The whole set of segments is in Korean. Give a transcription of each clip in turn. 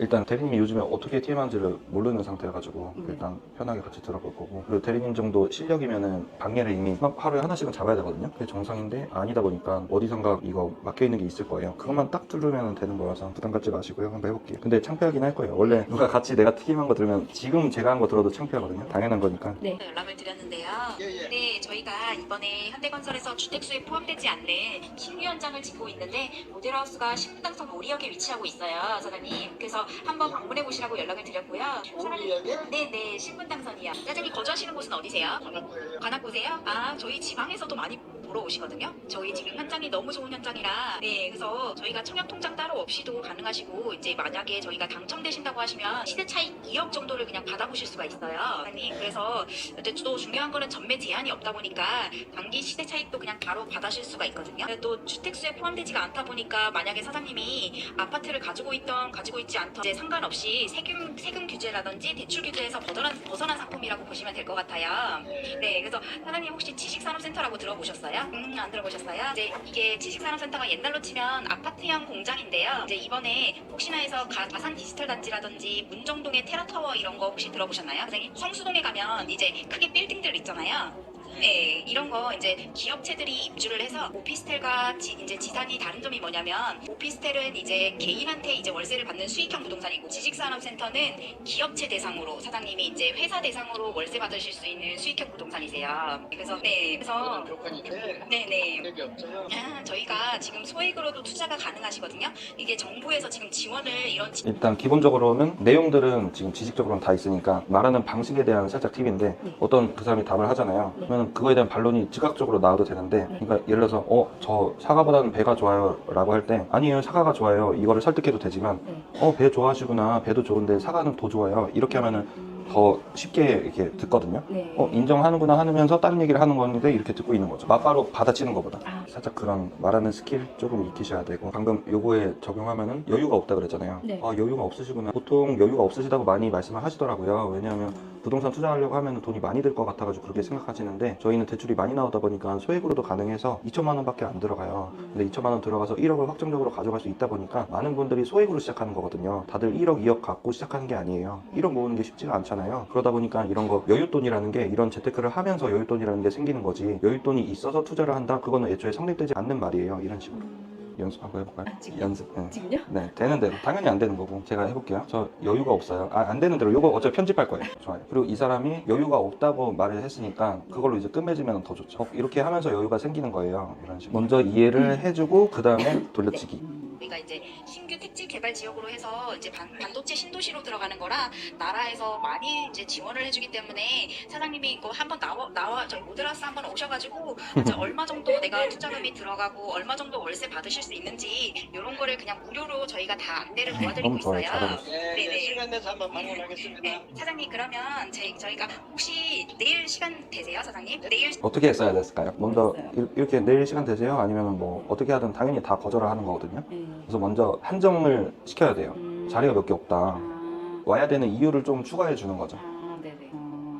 일단 대리님이 요즘에 어떻게 TM하는지를 모르는 상태여가지고 일단 편하게 같이 들어볼 거고, 그리고 대리님 정도 실력이면은 방해를 이미 하루에 하나씩은 잡아야 되거든요. 그게 정상인데 아니다 보니까 어디선가 이거 막혀있는 게 있을 거예요. 그것만 딱 뚫으면 되는 거라서 부담 갖지 마시고요. 한번 해볼게요. 근데 창피하긴 할 거예요. 원래 누가 같이 내가 TM한 거 들으면 지금 제가 한 거 들어도 창피하거든요. 당연한 거니까. 네. 연락을 드렸는데요. 네, 저희가 이번에 현대건설에서 주택수에 포함되지 않는 신규 현장을 짓고 있는데 모델하우스가 신분당선 오리역에 위치하고 있어요, 사장님. 그래서 한번 방문해 보시라고 연락을 드렸고요. 오리역에? 네네, 신분당선이요. 사장님 거주하시는 곳은 어디세요? 관악구세요? 아, 저희 지방에서도 많이 보러 오시거든요. 저희 지금 현장이 너무 좋은 현장이라, 네, 그래서 저희가 청약 통장 따로 없이도 가능하시고, 이제 만약에 저희가 당첨되신다고 하시면 시세 차익 2억 정도를 그냥 받아보실 수가 있어요, 사장님. 그래서 또 중요한 거는 전매 제한이 없다 보니까 단기 시세 차익도 그냥 바로 받으실 수가 있거든요. 또 주택수에 포함되지가 않다 보니까 만약에 사장님이 아파트를 가지고 있지 않던 이제 상관없이 세금 규제라든지 대출 규제에서 벗어난 상품이라고 보시면 될 것 같아요. 네, 그래서 사장님 혹시 지식산업센터라고 들어보셨어요? 안 들어보셨어요? 이제 이게 지식산업센터가 옛날로 치면 아파트형 공장인데요. 이제 이번에 혹시나 해서 가산 디지털 단지라든지 문정동의 테라타워 이런 거 혹시 들어보셨나요? 사장님? 성수동에 가면 이제 크게 빌딩들 있잖아요. 네, 이런 거 이제 기업체들이 입주를 해서 오피스텔과 이제 지산이 다른 점이 뭐냐면, 오피스텔은 이제 개인한테 이제 월세를 받는 수익형 부동산이고, 지식산업센터는 기업체 대상으로 사장님이 이제 회사 대상으로 월세 받으실 수 있는 수익형 부동산이세요. 그래서 네, 그래서 조건인데 네네. 여기 없어요. 저희가 지금 소액으로도 투자가 가능하시거든요. 이게 정부에서 지금 지원을 이런 일단 기본적으로는 내용들은 지금 지식적으로는 다 있으니까 말하는 방식에 대한 살짝 팁인데, 어떤 그 사람이 답을 하잖아요. 그러면 그거에 대한 반론이 즉각적으로 나와도 되는데, 그러니까 예를 들어서 저 사과보다는 배가 좋아요 라고 할 때, 아니에요 사과가 좋아요, 이거를 설득해도 되지만, 배 좋아하시구나, 배도 좋은데 사과는 더 좋아요, 이렇게 하면은 더 쉽게 이렇게 듣거든요. 네. 인정하는구나 하면서 다른 얘기를 하는 건데 이렇게 듣고 있는 거죠. 맞바로 받아치는 것보다 살짝 그런 말하는 스킬 조금 익히셔야 되고, 방금 요거에 적용하면은 여유가 없다 그랬잖아요. 네. 여유가 없으시구나. 보통 여유가 없으시다고 많이 말씀을 하시더라고요. 왜냐하면 부동산 투자하려고 하면 돈이 많이 들 것 같아가지고 그렇게 생각하시는데, 저희는 대출이 많이 나오다 보니까 소액으로도 가능해서 2천만 원밖에 안 들어가요. 근데 2천만 원 들어가서 1억을 확정적으로 가져갈 수 있다 보니까 많은 분들이 소액으로 시작하는 거거든요. 다들 1억, 2억 갖고 시작하는 게 아니에요. 1억 모으는 게 쉽지가 않잖아요. 그러다 보니까 이런 거 여윳돈이라는 게, 이런 재테크를 하면서 여윳돈이라는 게 생기는 거지, 여윳돈이 있어서 투자를 한다, 그거는 애초에 성립되지 않는 말이에요. 이런 식으로. 연습 한번 해볼까요? 지금요? 연습. 네. 지금요? 네, 되는 대로. 당연히 안 되는 거고. 제가 해볼게요. 저 여유가 없어요. 안 되는 대로. 요거 어차피 편집할 거예요. 좋아요. 그리고 이 사람이 여유가 없다고 말을 했으니까 그걸로 이제 끝맺으면 더 좋죠. 이렇게 하면서 여유가 생기는 거예요. 이런 식으로. 먼저 이해를 해주고 그 다음에 돌려치기. 우리가 이제 신규 택지 개발 지역으로 해서 이제 반도체 신도시로 들어가는 거라 나라에서 많이 이제 지원을 해주기 때문에, 사장님이 이거 한번 나와 저희 모델하우스 한번 오셔가지고 이제 얼마 정도 내가 투자금이 들어가고 얼마 정도 월세 받으실 수 있는지 이런 거를 그냥 무료로 저희가 다 안내를 도와드리고 너무 좋아요. 있어요. 잘하셨어요. 네, 시간 내서 한번 방문하겠습니다. 네, 사장님 그러면 저희가 혹시 내일 시간 되세요, 사장님? 내일 어떻게 했어야 됐을까요? 먼저 이렇게 내일 시간 되세요? 아니면 뭐 어떻게 하든 당연히 다 거절을 하는 거거든요. 그래서 먼저 한정을 시켜야 돼요. 자리가 몇 개 없다. 와야 되는 이유를 좀 추가해 주는 거죠. 네네.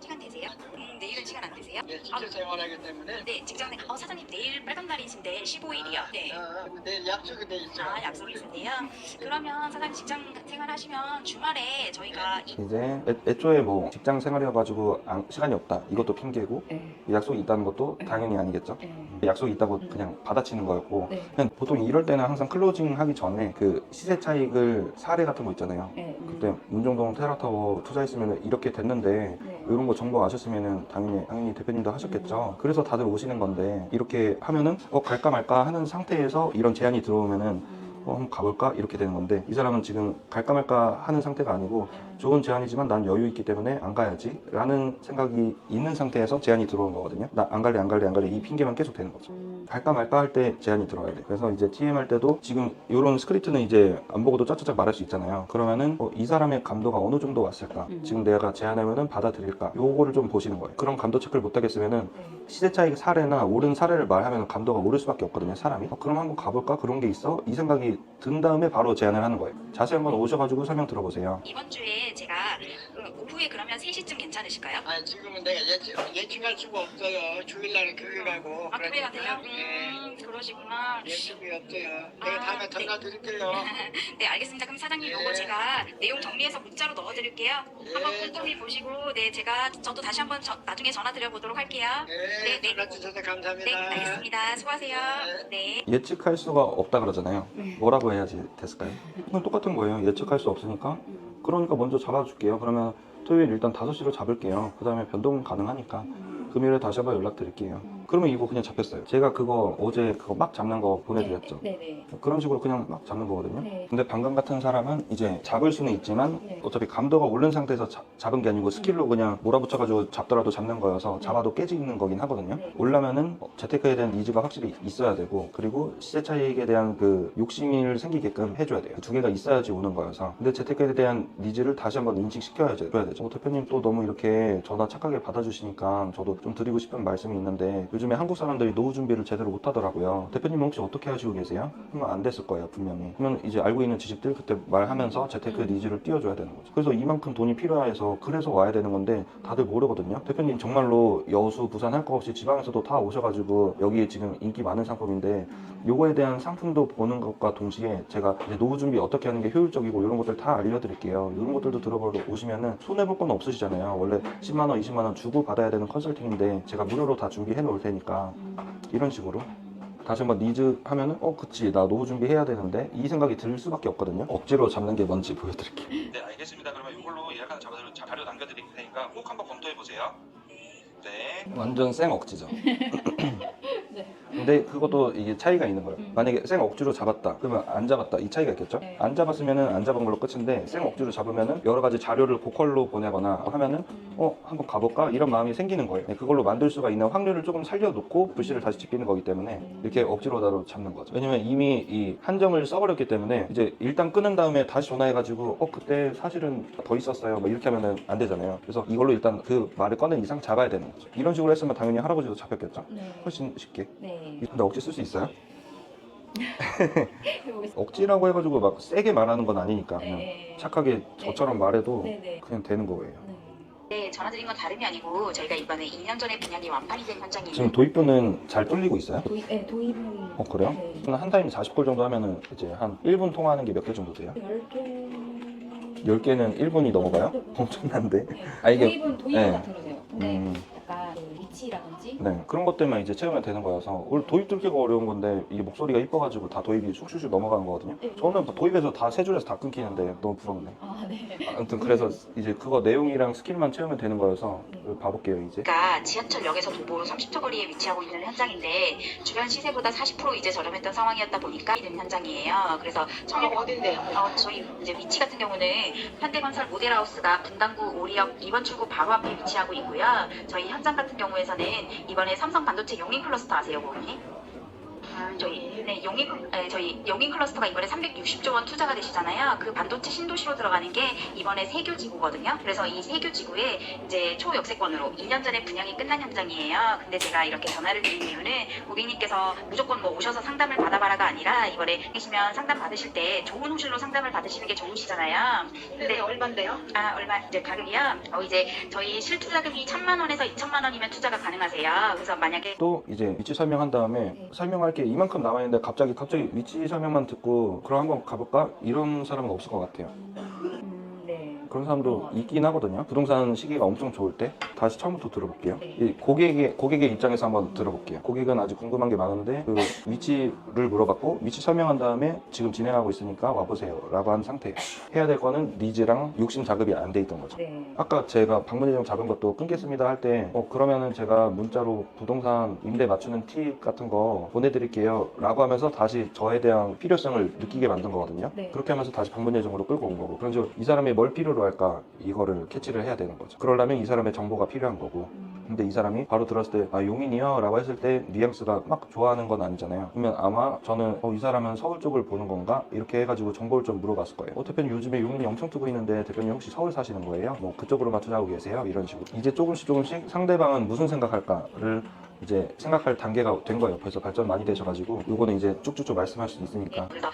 시간 되세요? 내일은 시간 안 되세요? 네, 직접 생활하기 때문에. 네, 직장에 사장님 내일 빨간 날이신데 15일이요. 네. 내일 약속이 돼 있어요. 약속이 있으세요? 그러면 사장님 직장 생활하시면 주말에 저희가 이제 애초에 뭐 직장 생활이어가지고 시간이 없다, 이것도 핑계고, 약속이 있다는 것도 당연히 아니겠죠. 약속이 있다고 그냥 받아치는 거였고, 그냥 보통 이럴 때는 항상 클로징 하기 전에 그 시세 차익을 사례 같은 거 있잖아요. 그때 문정동 테라타워 투자했으면 이렇게 됐는데 이런 거 정보 아셨으면은 당연히 대표님도 하셨겠죠. 그래서 다들 오시는 건데, 이렇게 하면은 갈까 말까 하는 상태에서 이런 제안이 들어오면은 한번 가볼까? 이렇게 되는 건데, 이 사람은 지금 갈까 말까 하는 상태가 아니고, 좋은 제안이지만 난 여유 있기 때문에 안 가야지 라는 생각이 있는 상태에서 제안이 들어온 거거든요. 나 안 갈래 이 핑계만 계속 되는 거죠. 갈까 말까 할 때 제안이 들어와야 돼. 그래서 이제 TM 할 때도 지금 이런 스크립트는 이제 안 보고도 짜짜짝 말할 수 있잖아요. 그러면은 이 사람의 감도가 어느 정도 왔을까, 지금 내가 제안하면은 받아들일까, 요거를 좀 보시는 거예요. 그런 감도 체크를 못 하겠으면은 시세 차익 사례나 오른 사례를 말하면 감도가 오를 수밖에 없거든요, 사람이. 그럼 한번 가볼까? 그런 게 있어? 이 생각이 든 다음에 바로 제안을 하는 거예요. 자세히 한번 오셔가지고 설명 들어보세요. 이번 주에 제가 오후에 그러면 3시쯤 괜찮으실까요? 아 지금은 내가 예측할 수가 없어요. 주일날에 교회 가고. 아, 교회 가세요? 예. 그러시구나. 예측이 없어요. 내가 다음에 전화 드릴게요. 네, 알겠습니다. 그럼 사장님, 요거 예. 제가 내용 정리해서 문자로 넣어드릴게요. 한번 꼼꼼히 보시고, 네, 저도 다시 한번 나중에 전화 드려보도록 할게요. 네, 네. 전화 주셔서 감사합니다. 네, 알겠습니다. 수고하세요. 네. 예측할 수가 없다 그러잖아요. 뭐라고 해야지 됐을까요? 그건 똑같은 거예요. 예측할 수 없으니까. 그러니까 먼저 잡아줄게요. 그러면 토요일 일단 5시로 잡을게요. 그 다음에 변동 가능하니까 금요일에 다시 한번 연락드릴게요. 그러면 이거 그냥 잡혔어요. 제가 그거 어제 그거 막 잡는 거 보내드렸죠. 네네. 그런 식으로 그냥 막 잡는 거거든요. 네. 근데 방금 같은 사람은 이제 잡을 수는 있지만 네. 어차피 감도가 오른 상태에서 잡은 게 아니고 스킬로 그냥 몰아붙여가지고 잡더라도 잡는 거여서 잡아도 깨지는 거긴 하거든요. 네. 올라면은 재테크에 대한 니즈가 확실히 있어야 되고, 그리고 시세 차익에 대한 그 욕심을 생기게끔 해줘야 돼요. 두 개가 있어야지 오는 거여서. 근데 재테크에 대한 니즈를 다시 한번 인식시켜야 되죠. 대표님 또 너무 이렇게 전화 착하게 받아주시니까 저도 좀 드리고 싶은 말씀이 있는데, 요즘에 한국 사람들이 노후 준비를 제대로 못 하더라고요. 대표님 혹시 어떻게 하시고 계세요? 그러면 안 됐을 거예요, 분명히. 그러면 이제 알고 있는 지식들 그때 말하면서 재테크 니즈를 띄워줘야 되는 거죠. 그래서 이만큼 돈이 필요해서 그래서 와야 되는 건데 다들 모르거든요. 대표님 정말로 여수, 부산 할 거 없이 지방에서도 다 오셔가지고 여기 지금 인기 많은 상품인데, 요거에 대한 상품도 보는 것과 동시에 제가 이제 노후 준비 어떻게 하는 게 효율적이고 이런 것들 다 알려드릴게요. 이런 것들도 들어보러 오시면은 손해볼 건 없으시잖아요. 원래 10만 원, 20만 원 주고 받아야 되는 컨설팅인데 제가 무료로 다 준비해 놓을 테니까 이런 식으로 다시 한번 니즈 하면은 그치 나 노후 준비해야 되는데 이 생각이 들 수밖에 없거든요. 억지로 잡는 게 뭔지 보여드릴게요. 네, 알겠습니다. 그러면 이걸로 예약하는 자료 남겨드릴 테니까 꼭 한번 검토해 보세요. 네, 완전 생 억지죠. 근데 그것도 이게 차이가 있는 거예요. 만약에 생 억지로 잡았다 그러면 안 잡았다 이 차이가 있겠죠. 네. 안 잡았으면은 안 잡은 걸로 끝인데 생 억지로 잡으면은 여러 가지 자료를 고퀄로 보내거나 하면은 한번 가볼까 이런 마음이 생기는 거예요. 네, 그걸로 만들 수가 있는 확률을 조금 살려놓고 불씨를 다시 지피는 거기 때문에 이렇게 억지로 잡는 거죠. 왜냐면 이미 이 한정을 써버렸기 때문에 이제 일단 끊은 다음에 다시 전화해가지고 그때 사실은 더 있었어요 뭐 이렇게 하면은 안 되잖아요. 그래서 이걸로 일단 그 말을 꺼낸 이상 잡아야 되는 거죠. 이런 식으로 했으면 당연히 할아버지도 잡혔겠죠. 네. 훨씬 쉽게. 네. 근데 억지 쓸 수 있어요? 억지라고 해가지고 막 세게 말하는 건 아니니까 그냥 네. 착하게 저처럼 말해도 네. 그냥 되는 거예요. 네, 전화드린 건 다름이 아니고 저희가 이번에 2년 전에 분양이 완판이 된 현장이에요. 지금 도입부는 잘 뚫리고 있어요? 도입은 그래요? 네. 그럼 한 타임 40콜 정도 하면은 이제 한 1분 통화하는 게 몇 개 정도 돼요? 10개는 1분이 넘어가요? 엄청난데? 아, 이게 도입은 네. 같은 거세요. 근데 음. 약간 그 위치라든지 네, 그런 것들만 이제 채우면 되는 거여서 원래 도입 뚫기가 어려운 건데 이게 목소리가 이뻐가지고 다 도입이 쑥쑥 넘어가는 거거든요. 네. 저는 도입에서 다 세 줄에서 다 끊기는데 너무 부럽네. 네. 아무튼 그래서 이제 그거 내용이랑 스킬만 채우면 되는 거여서 봐볼게요 이제. 그러니까 지하철역에서 도보 30초 거리에 위치하고 있는 현장인데 주변 시세보다 40% 이제 저렴했던 상황이었다 보니까 이런 현장이에요. 그래서 청약 어딘데요? 저희 이제 위치 같은 경우는 현대건설 모델하우스가 분당구 오리역 2번 출구 바로 앞에 위치하고 있고요. 저희 현장 같은 경우에서는 이번에 삼성 반도체 용인 클러스터 아세요, 고객님? 저희 용인 클러스터가 이번에 360조 원 투자가 되시잖아요. 그 반도체 신도시로 들어가는 게 이번에 세교 지구거든요. 그래서 이 세교 지구에 이제 초역세권으로 2년 전에 분양이 끝난 현장이에요. 근데 제가 이렇게 전화를 드린 이유는 고객님께서 무조건 뭐 오셔서 상담을 받아봐라가 아니라 이번에 계시면 상담 받으실 때 좋은 호실로 상담을 받으시는 게 좋으시잖아요. 근데 얼마인데요? 얼마 이제 가격이요? 이제 저희 실투자금이 1,000만 원에서 2,000만 원이면 투자가 가능하세요. 그래서 만약에 또 이제 위치 설명한 다음에 설명할 게 이만큼 남아 있는데 갑자기 위치 설명만 듣고 그럼 한번 가볼까? 이런 사람은 없을 것 같아요. 네. 그런 사람도 있긴 하거든요. 부동산 시기가 엄청 좋을 때 다시 처음부터 들어볼게요. 네. 이 고객의 입장에서 한번 들어볼게요. 고객은 아직 궁금한 게 많은데 그 위치를 물어봤고 위치 설명한 다음에 지금 진행하고 있으니까 와보세요 라고 한 상태예요. 해야 될 거는 니즈랑 욕심 자급이 안 돼 있던 거죠. 네. 아까 제가 방문 예정 잡은 것도 끊겠습니다 할 때 그러면은 제가 문자로 부동산 임대 맞추는 팁 같은 거 보내드릴게요 라고 하면서 다시 저에 대한 필요성을 느끼게 만든 거거든요. 네. 그렇게 하면서 다시 방문 예정으로 끌고 온 거고, 그런 식으로 이 사람이 뭘 필요로 할까 이거를 캐치를 해야 되는 거죠. 그러려면 이 사람의 정보가 필요한 거고 근데 이 사람이 바로 들었을 때 아 용인이요? 라고 했을 때 뉘앙스가 막 좋아하는 건 아니잖아요. 그러면 아마 저는 이 사람은 서울 쪽을 보는 건가? 이렇게 해가지고 정보를 좀 물어봤을 거예요. 대표님 요즘에 용인이 엄청 뜨고 있는데 대표님 혹시 서울 사시는 거예요? 뭐 그쪽으로만 투자하고 계세요? 이런 식으로 이제 조금씩 상대방은 무슨 생각할까를 이제 생각할 단계가 된 거예요. 벌써 발전 많이 되셔가지고 요거는 이제 쭉쭉쭉 말씀할 수 있으니까. 그래서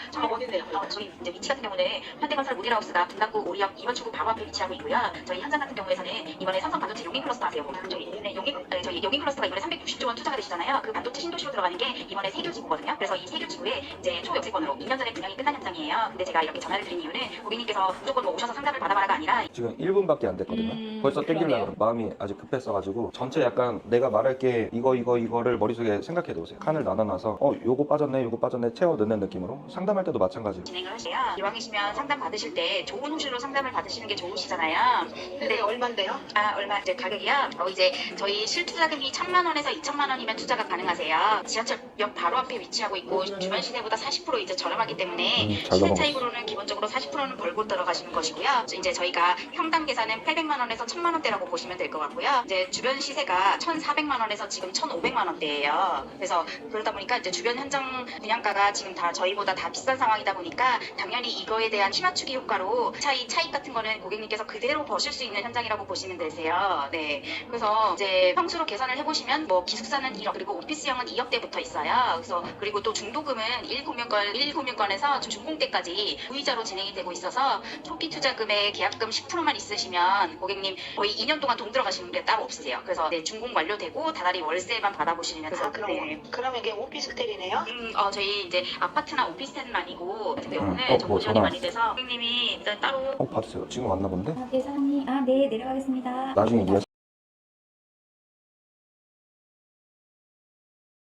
저희 이제 위치 같은 경우는 현대건설 모델하우스가 분당구 오리역 2번 출구 바로 앞에 위치하고 있고요. 저희 현장 같은 경우에는 이번에 삼성 반도체 용인 클러스터 아세요? 저희 용인 클러스터가 이번에 360조 원 투자가 되시잖아요. 그 반도체 신도시로 들어가는 게 이번에 세교지구거든요. 그래서 이 세교지구에 이제 초역세권으로 2년 전에 분양이 끝난 현장이에요. 근데 제가 이렇게 전화를 드린 이유는 고객님께서 무조건 뭐 오셔서 상담을 받아봐라가 아니라 지금 1분밖에 안 됐거든요. 벌써 땡기려고 마음이 아직 급했어가지고 전체 약간 내가 말할 게 이거를 머릿속에 생각해 놓으세요. 칸을 나눠놔서 요거 빠졌네 채워 넣는 느낌으로 상담할 때도 마찬가지로 진행을 하세요. 이왕이시면 상담 받으실 때 좋은 호실로 상담을 받으시는 게 좋으시잖아요. 근데 얼마인데요? 얼마 이제 가격이요? 이제 저희 실투자금이 1,000만 원에서 2,000만 원이면 투자가 가능하세요. 지하철역 바로 앞에 위치하고 있고 주변 시세보다 40% 이제 저렴하기 때문에 잘 시세 넘어갔어. 차익으로는 기본적으로 40%는 벌고 들어가시는 것이고요. 이제 저희가 평당 계산은 800만 원에서 1,000만 원대라고 보시면 될 것 같고요. 이제 주변 시세가 1,400만 원에서 지금 1,500만 원대예요. 그래서 그러다 보니까 이제 주변 현장 분양가가 지금 다 저희보다 다 비싼 상황이다 보니까 당연히 이거에 대한 시맞추기 효과로 차익 같은 거는 고객님께서 그대로 버실 수 있는 현장이라고 보시면 되세요. 네. 그래서 이제 평수로 계산을 해보시면 뭐 기숙사는 1억 그리고 오피스형은 2억대부터 있어요. 그래서 그리고 또 중도금은 1금융권에서 중공대까지 무이자로 진행이 되고 있어서 초기 투자금에 계약금 10%만 있으시면 고객님 거의 2년 동안 돈 들어가시는 게 따로 없으세요. 그래서 네, 중공 완료되고 다달이 월세만 받아보시면 그러면 이게 오피스텔이네요? 저희 이제 아파트나 오피스텔은 아니고 같은 경우는 뭐 정보 지원이 전화 많이 돼서 고객님이 일단 따로 받으세요. 지금 왔나 본데? 계산이 네 내려가겠습니다. 나중에 이해하세요.